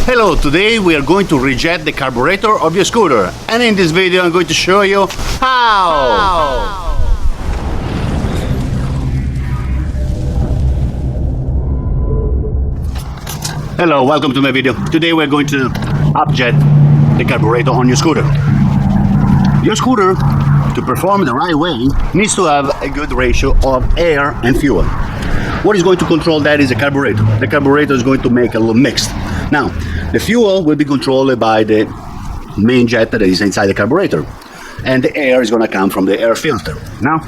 Hello, today we are going to reject the carburetor of your scooter, and in this video I'm going to show you how. Hello, welcome to my video. Today we're going to object the carburetor on your scooter. Your scooter, to perform the right way, needs to have a good ratio of air and fuel. What is going to control that is the carburetor. The carburetor is going to make a little mixed. Now, the fuel will be controlled by the main jet that is inside the carburetor, and the air is going to come from the air filter. Now,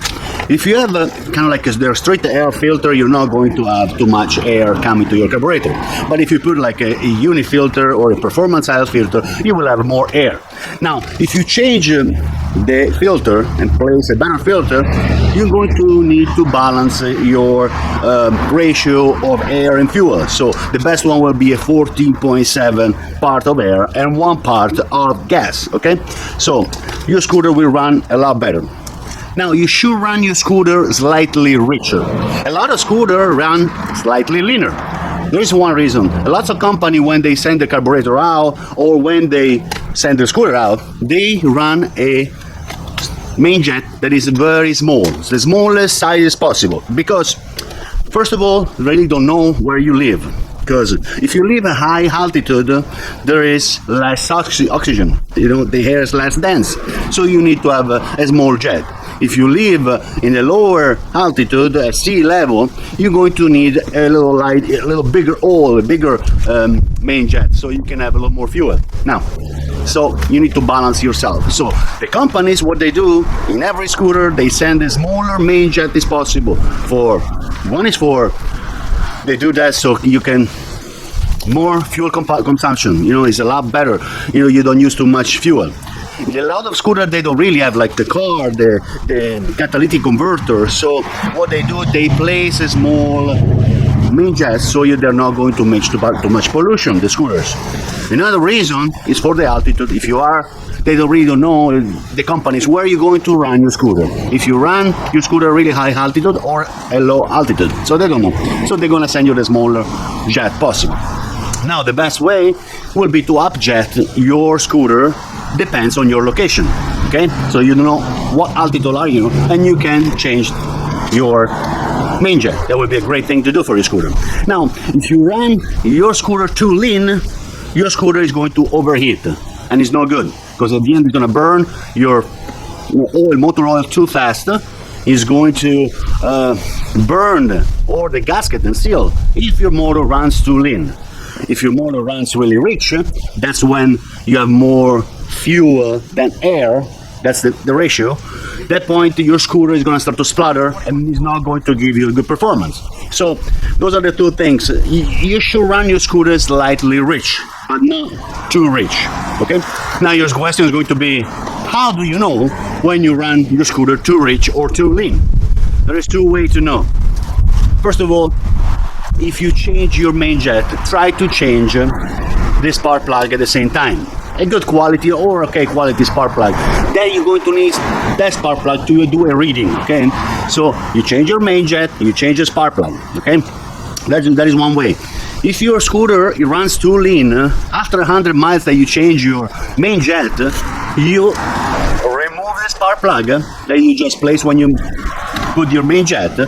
if you have a kind of like a straight air filter, you're not going to have too much air coming to your carburetor. But if you put like a uni filter or a performance air filter, you will have more air. Now, if you change the filter and place a better filter, you're going to need to balance your ratio of air and fuel. So the best one will be a 14.7 part of air and 1 part of gas. Okay, so your scooter will run a lot better. Now, you should run your scooter slightly richer. A lot of scooters run slightly leaner. There is one reason. Lots of companies, when they send the carburetor out or when they send the scooter out, they run a main jet that is very small, the smallest size possible. Because, first of all, you really don't know where you live. Because if you live at high altitude, there is less oxygen. You know, the air is less dense. So you need to have a small jet. If you live in a lower altitude, at sea level, you're going to need a little bigger oil, a bigger main jet, so you can have a little more fuel. Now, so you need to balance yourself. So the companies, what they do in every scooter, they send a smaller main jet as possible. They do that so you can more fuel consumption. You know, it's a lot better. You know, you don't use too much fuel. A lot of scooters, they don't really have like the car, the catalytic converter. So what they do, they place a small main jet so they're not going to make too much pollution, the scooters. Another reason is for the altitude. If you are, they don't know, the companies, where you're going to run your scooter. If you run your scooter really high altitude or a low altitude. So they don't know. So they're going to send you the smaller jet possible. Now, the best way will be to object your scooter. Depends on your location. Okay, so you don't know what altitude are you, and you can change your main jet. That would be a great thing to do for your scooter. Now, if you run your scooter too lean, your scooter is going to overheat, and it's not good, because at the end it's going to burn your motor oil too fast. Is going to burn or the gasket and seal if your motor runs too lean. If your motor runs really rich, that's when you have more fuel than air. That's the ratio. At that point, your scooter is going to start to splutter and it's not going to give you a good performance. So those are the two things. You should run your scooter slightly rich, but not too rich. Okay. Now your question is going to be, how do you know when you run your scooter too rich or too lean? There is two ways to know. First of all, if you change your main jet, try to change the spark plug at the same time. A good quality or okay quality spark plug. Then you're going to need that spark plug to do a reading. Okay, so you change your main jet, you change the spark plug. Okay, that is one way. If your scooter runs too lean, after 100 miles that you change your main jet, you remove the spark plug that you just placed when you put your main jet.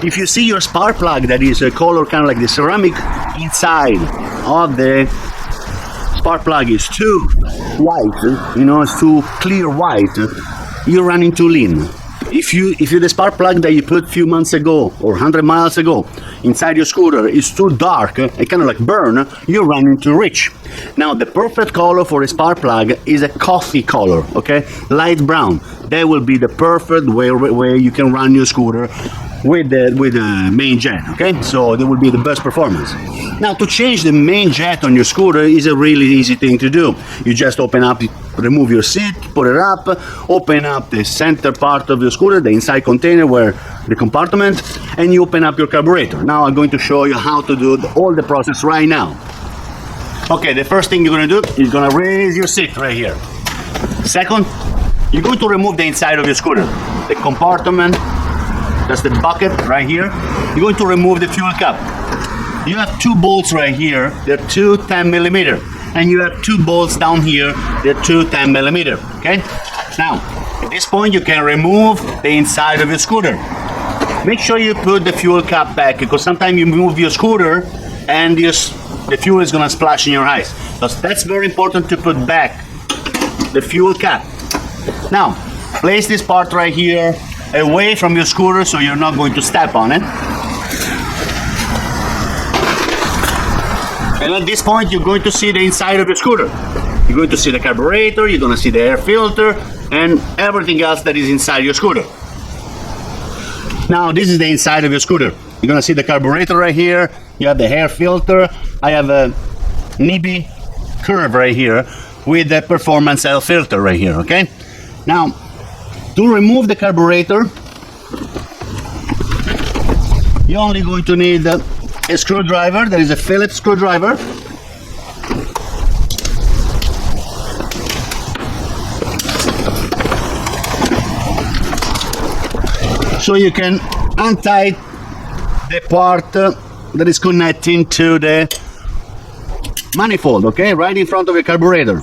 If you see your spark plug that is a color kind of like the ceramic inside of the spark plug is too white, you know, it's too clear white, you're running too lean. If the spark plug that you put a few months ago or 100 miles ago inside your scooter is too dark and kind of like burn, you're running too rich. Now, the perfect color for a spark plug is a coffee color, okay, light brown. That will be the perfect way you can run your scooter with the main jet. Okay, so that will be the best performance. Now, to change the main jet on your scooter is a really easy thing to do. You just open up, remove your seat, put it up, open up the center part of your scooter, the inside container where the compartment, and you open up your carburetor. Now I'm going to show you how to do all the process right now. Okay, the first thing you're going to do is going to raise your seat right here. Second, you're going to remove the inside of your scooter, the compartment. That's the bucket right here. You're going to remove the fuel cap. you have two bolts right here, they're two 10 millimeter, and you have two bolts down here, they're two 10 millimeter. Okay, now at this point you can remove the inside of your scooter. Make sure you put the fuel cap back, because sometimes you move your scooter and the fuel is gonna splash in your eyes. So that's very important to put back the fuel cap. Now place this part right here away from your scooter so you're not going to step on it. And at this point you're going to see the inside of your scooter. You're going to see the carburetor, you're going to see the air filter, and everything else that is inside your scooter. Now this is the inside of your scooter. You're going to see the carburetor right here, you have the air filter, I have a NIBI curve right here with the performance air filter right here, okay? Now, to remove the carburetor, you're only going to need a screwdriver. There is a Phillips screwdriver. So you can untie the part that is connecting to the manifold, okay, right in front of your carburetor.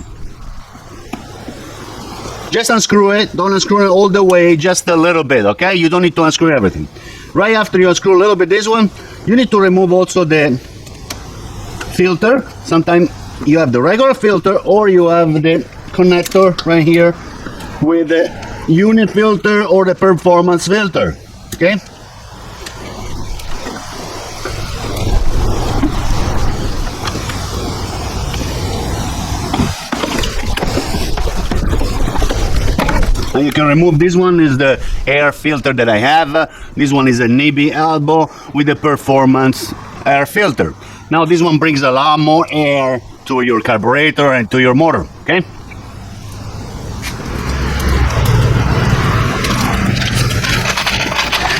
Just unscrew it, don't unscrew it all the way, just a little bit, okay? You don't need to unscrew everything. Right after you unscrew a little bit this one, you need to remove also the filter. Sometimes you have the regular filter or you have the connector right here with the unit filter or the performance filter, okay? And you can remove this one is the air filter that I have. This one is a NIBI elbow with the performance air filter. Now this one brings a lot more air to your carburetor and to your motor, okay?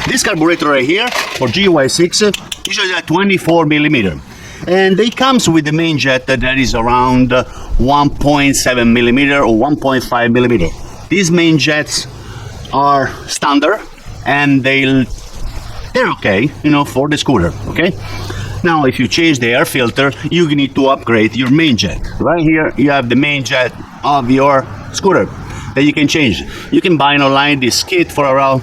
This carburetor right here for GY6 usually at 24 millimeter. And it comes with the main jet that is around 1.7 millimeter or 1.5 millimeter. These main jets are standard and they're okay, you know, for the scooter, okay? Now, if you change the air filter, you need to upgrade your main jet. Right here, you have the main jet of your scooter that you can change. You can buy online this kit for around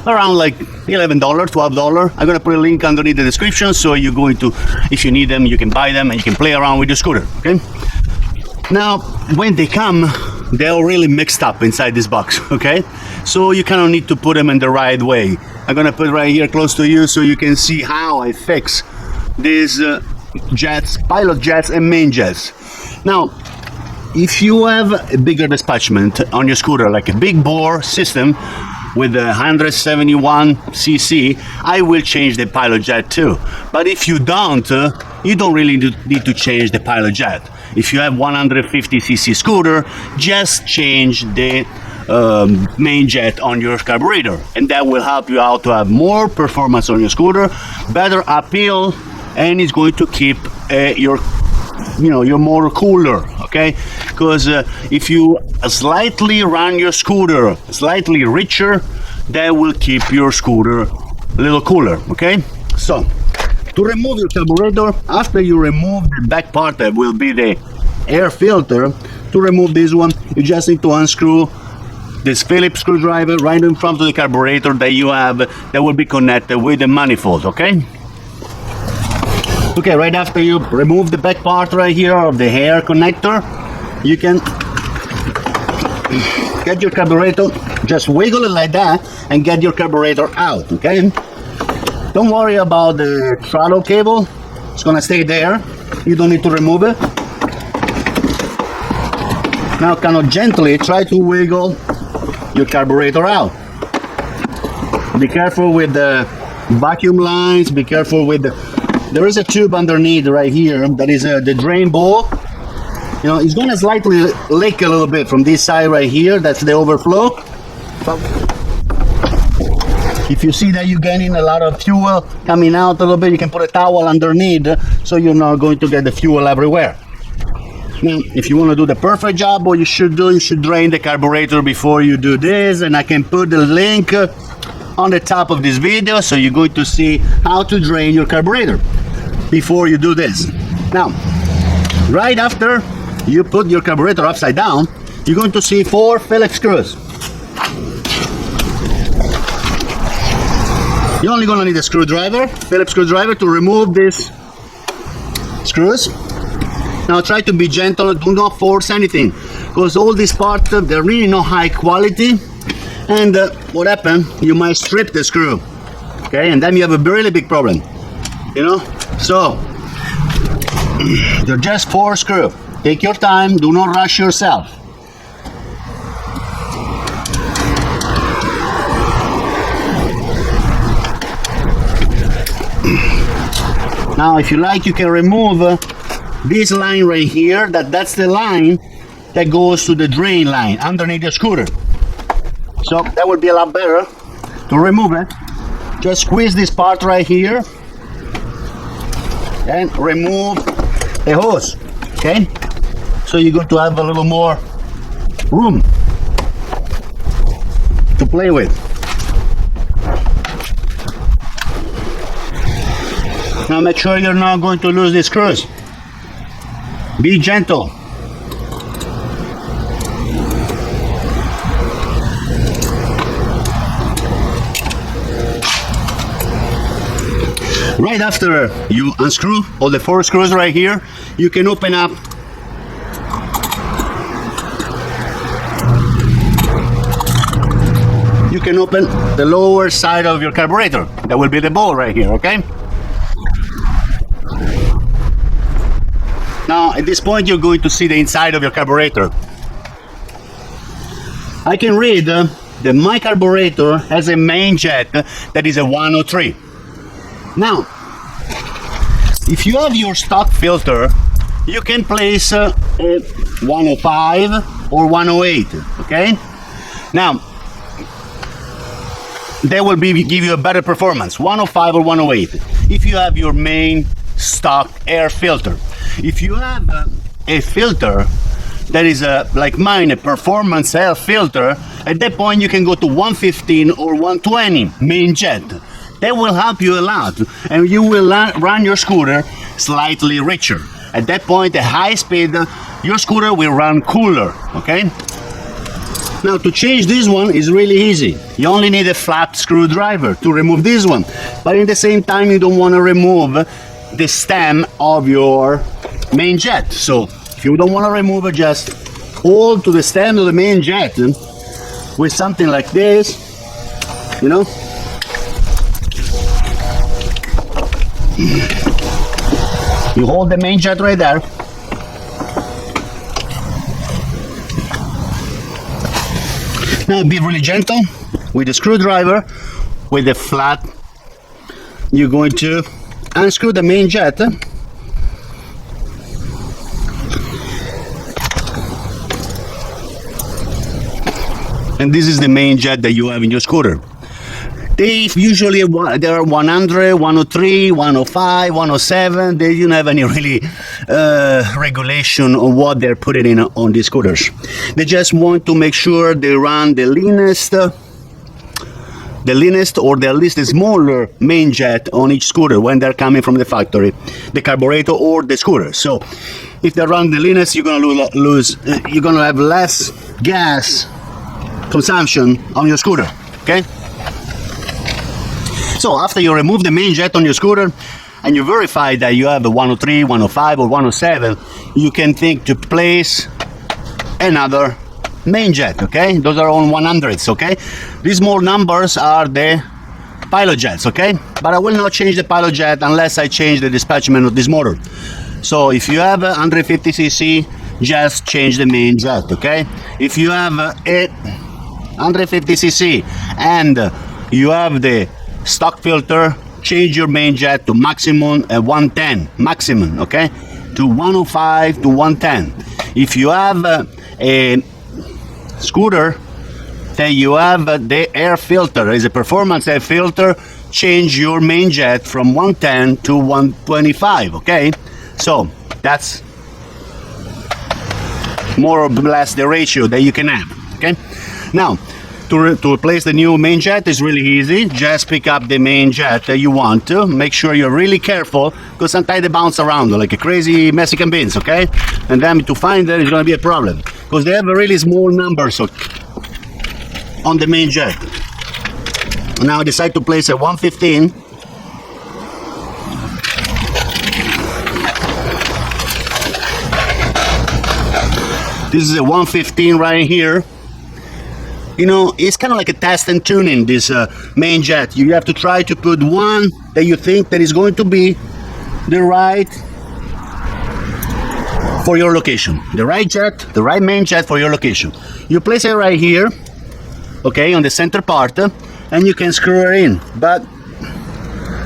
like $11, $12. I'm gonna put a link underneath the description, so you're going to, if you need them, you can buy them and you can play around with the scooter, okay? Now, when they come, they're really mixed up inside this box, okay? So you kind of need to put them in the right way. I'm gonna put right here close to you so you can see how I fix these jets, pilot jets and main jets. Now, if you have a bigger dispatchment on your scooter, like a big bore system with a 171 cc, I will change the pilot jet too. But if you don't really need to change the pilot jet. If you have 150 cc scooter, just change the main jet on your carburetor, and that will help you out to have more performance on your scooter, better uphill, and it's going to keep your motor cooler, okay? Because if you slightly run your scooter slightly richer, that will keep your scooter a little cooler, okay? So to remove your carburetor, after you remove the back part that will be the air filter, to remove this one, you just need to unscrew this Phillips screwdriver right in front of the carburetor that you have that will be connected with the manifold, okay? Okay, right after you remove the back part right here of the air connector, you can get your carburetor, just wiggle it like that and get your carburetor out, okay? Don't worry about the throttle cable, it's gonna stay there, you don't need to remove it. Now kind of gently try to wiggle your carburetor out. Be careful with the vacuum lines, be careful with there is a tube underneath right here that is the drain bowl. You know, it's gonna slightly leak a little bit from this side right here, that's the overflow. If you see that you're getting a lot of fuel coming out a little bit, you can put a towel underneath so you're not going to get the fuel everywhere. Now, if you want to do the perfect job, what you should do, you should drain the carburetor before you do this, and I can put the link on the top of this video so you're going to see how to drain your carburetor. before you do this. Now, right after you put your carburetor upside down, you're going to see 4 Phillips screws. You're only going to need a screwdriver, Phillips screwdriver, to remove these screws. Now try to be gentle, do not force anything, because all these parts, they're really not high quality, and what happens, you might strip the screw, okay, and then you have a really big problem, you know. So they're just 4 screws. Take your time, do not rush yourself. Now if you like, you can remove this line right here. That's the line that goes to the drain line underneath the scooter. So that would be a lot better to remove it. Just squeeze this part right here and remove the hose, okay? So you're going to have a little more room to play with. Now make sure you're not going to lose the screws. Be gentle. Right after you unscrew all the 4 screws right here, you can open up the lower side of your carburetor. That will be the bowl right here, okay? Now at this point you're going to see the inside of your carburetor. I can read that my carburetor has a main jet that is a 103. Now if you have your stock filter, you can place a 105 or 108, okay? Now they will give you a better performance, 105 or 108, if you have your main stock air filter. If you have a filter that is like mine, a performance air filter, at that point you can go to 115 or 120 main jet. That will help you a lot, and you will run your scooter slightly richer. At that point, at high speed, your scooter will run cooler, okay? Now to change this one is really easy. You only need a flat screwdriver to remove this one, but at the same time you don't want to remove the stem of your main jet. So if you don't want to remove it, just hold to the stem of the main jet with something like this, you know. You hold the main jet right there. Now be really gentle with the screwdriver, with the flat. You're going to unscrew the main jet. And this is the main jet that you have in your scooter. They usually there are 100, 103, 105, 107. They don't have any really regulation on what they're putting in on these scooters. They just want to make sure they run the leanest or at least the smaller main jet on each scooter when they're coming from the factory, the carburetor or the scooter. So if they run the leanest, you're gonna lose. You're gonna have less gas consumption on your scooter. Okay. So after you remove the main jet on your scooter and you verify that you have a 103, 105 or 107, you can think to place another main jet, okay? Those are on 100s, okay? These small numbers are the pilot jets, okay? But I will not change the pilot jet unless I change the dispatchment of this motor. So if you have a 150cc, just change the main jet, okay? If you have a 150cc and you have the stock filter, change your main jet to maximum 110 maximum, okay, to 105 to 110. If you have a scooter that you have the air filter is a performance air filter, change your main jet from 110 to 125, okay? So that's more or less the ratio that you can have, okay? Now To replace the new main jet is really easy. Just pick up the main jet that you want to. Make sure you're really careful, because sometimes they bounce around like a crazy Mexican beans, okay? And then to find them is going to be a problem, because they have a really small number on the main jet. Now I decide to place a 115. This is a 115 right here. You know, it's kind of like a test and tuning, this main jet. You have to try to put one that you think that is going to be the right for your location. The right jet, the right main jet for your location. You place it right here, okay, on the center part, and you can screw it in. But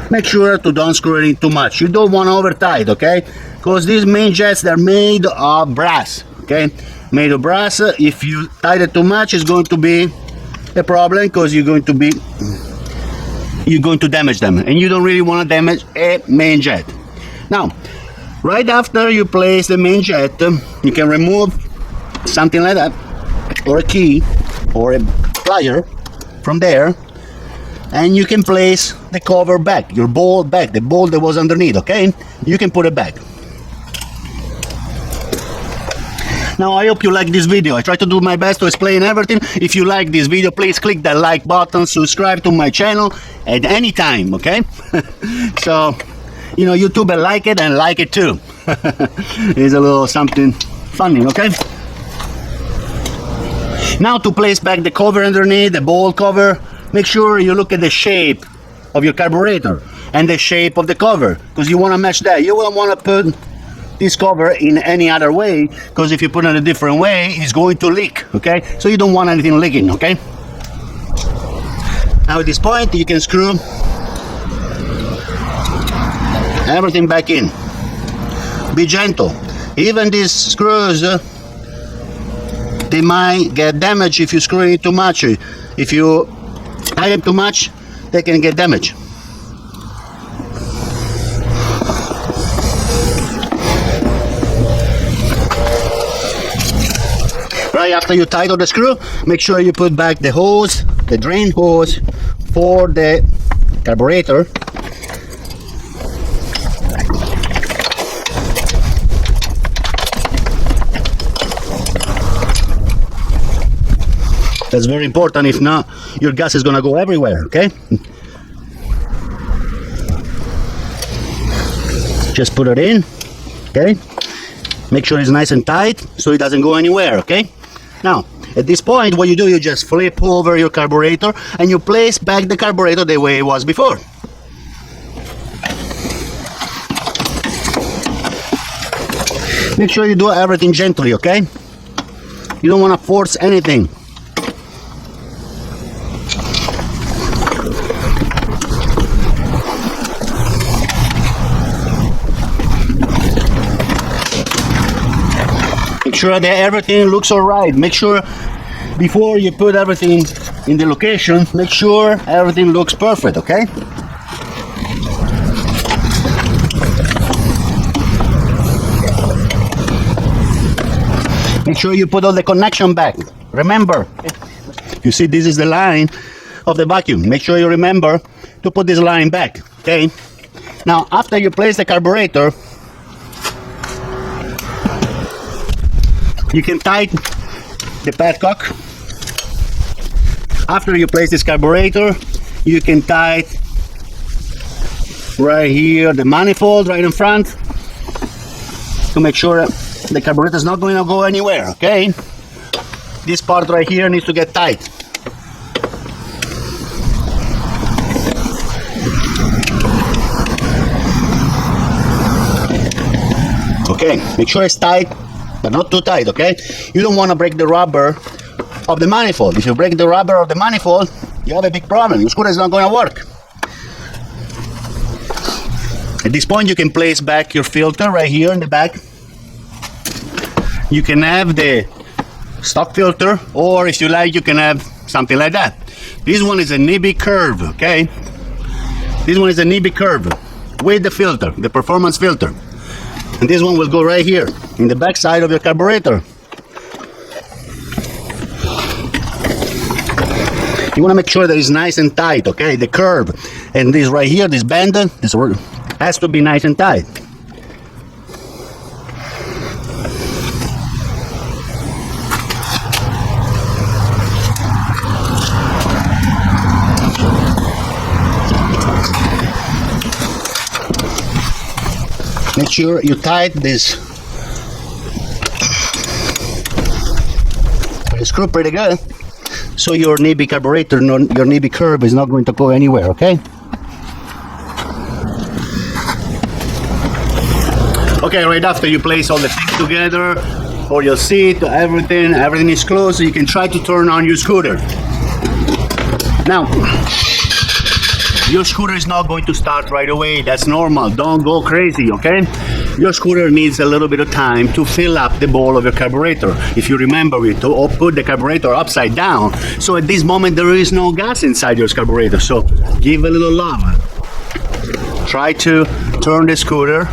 make sure to don't screw it in too much. You don't want over tight, okay? Because these main jets, they're made of brass, okay? Made of brass. If you tighten it too much, it's going to be a problem, because you're going to damage them, and you don't really want to damage a main jet. Now, right after you place the main jet, you can remove something like that, or a key, or a plier from there, and you can place the cover back, your bolt back, the bolt that was underneath, okay? You can put it back. Now, I hope you like this video. I try to do my best to explain everything. If you like this video, please click that like button, subscribe to my channel at any time, okay? So, you know, YouTube like it and like it too. It's a little something funny, okay? Now, to place back the cover underneath, the bolt cover, make sure you look at the shape of your carburetor and the shape of the cover, because you want to match that. You don't want to put this cover in any other way, because if you put it a different way, it's going to leak, okay? So you don't want anything leaking, okay? Now at this point, you can screw everything back in. Be gentle. Even these screws, they might get damaged if you screw it too much. If you tighten too much, they can get damaged. Right after you tighten the screw, make sure you put back the hose, the drain hose for the carburetor. That's very important. If not, your gas is gonna go everywhere, okay? Just put it in, okay? Make sure it's nice and tight so it doesn't go anywhere, okay? Now, at this point, what you do, you just flip over your carburetor and you place back the carburetor the way it was before. Make sure you do everything gently, okay? You don't want to force anything. Make sure that everything looks alright. Make sure before you put everything in the location, make sure everything looks perfect, okay? Make sure you put all the connection back. Remember, you see this is the line of the vacuum. Make sure you remember to put this line back, okay? Now, after you place the carburetor, you can tighten the padcock. After you place this carburetor, you can tighten right here the manifold right in front to make sure the carburetor is not going to go anywhere, okay? This part right here needs to get tight. Okay, make sure it's tight, but not too tight, okay? You don't want to break the rubber of the manifold. If you break the rubber of the manifold, you have a big problem. Your scooter is not going to work. At this point, you can place back your filter right here in the back. You can have the stock filter, or if you like, you can have something like that. This one is a NIBI curve, okay? This one is a NIBI curve with the filter, the performance filter. And this one will go right here in the back side of your carburetor. You want to make sure that it's nice and tight, okay? The curve and this right here, this bend, this has to be nice and tight. Make sure you tight this screw pretty good, so your knee carburetor, your knee curve is not going to go anywhere, okay? Okay, right after you place all the things together, or your seat, everything is closed, so you can try to turn on your scooter. Now, your scooter is not going to start right away. That's normal. Don't go crazy, okay? Your scooter needs a little bit of time to fill up the bowl of your carburetor. If you remember, we put the carburetor upside down. So at this moment, there is no gas inside your carburetor. So give a little love. Try to turn the scooter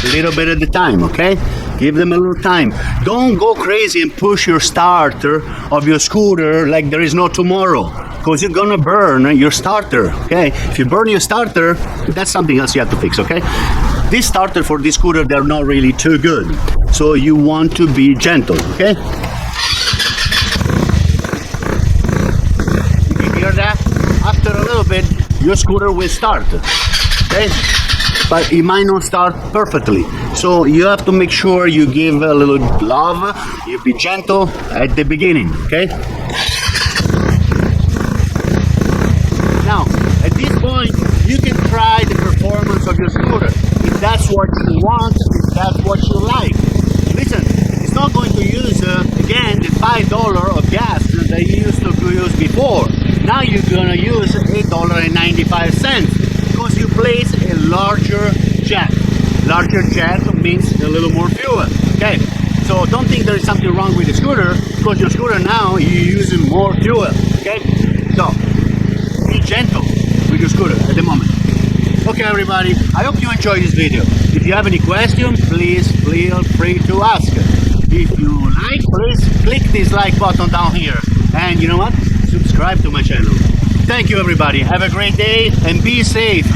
a little bit at the time, okay? Give them a little time. Don't go crazy and push your starter of your scooter like there is no tomorrow, because you're gonna burn your starter, okay? If you burn your starter, that's something else you have to fix, okay? This starter for this scooter, they're not really too good. So you want to be gentle, okay? You can hear that? After a little bit, your scooter will start, okay? But it might not start perfectly. So you have to make sure you give a little love, you be gentle at the beginning, okay? Now, at this point, you can try the performance of your scooter. If that's what you want, if that's what you like. Listen, it's not going to use, again, the $5 of gas that you used to use before. Now you're gonna use $8.95 because you place a larger jet. Larger jet means a little more fuel, okay? So don't think there is something wrong with the scooter, because your scooter now, you're using more fuel, okay? So, be gentle with your scooter at the moment. Okay, everybody, I hope you enjoyed this video. If you have any questions, please feel free to ask. If you like, please click this like button down here. And you know what? Subscribe to my channel. Thank you, everybody. Have a great day and be safe.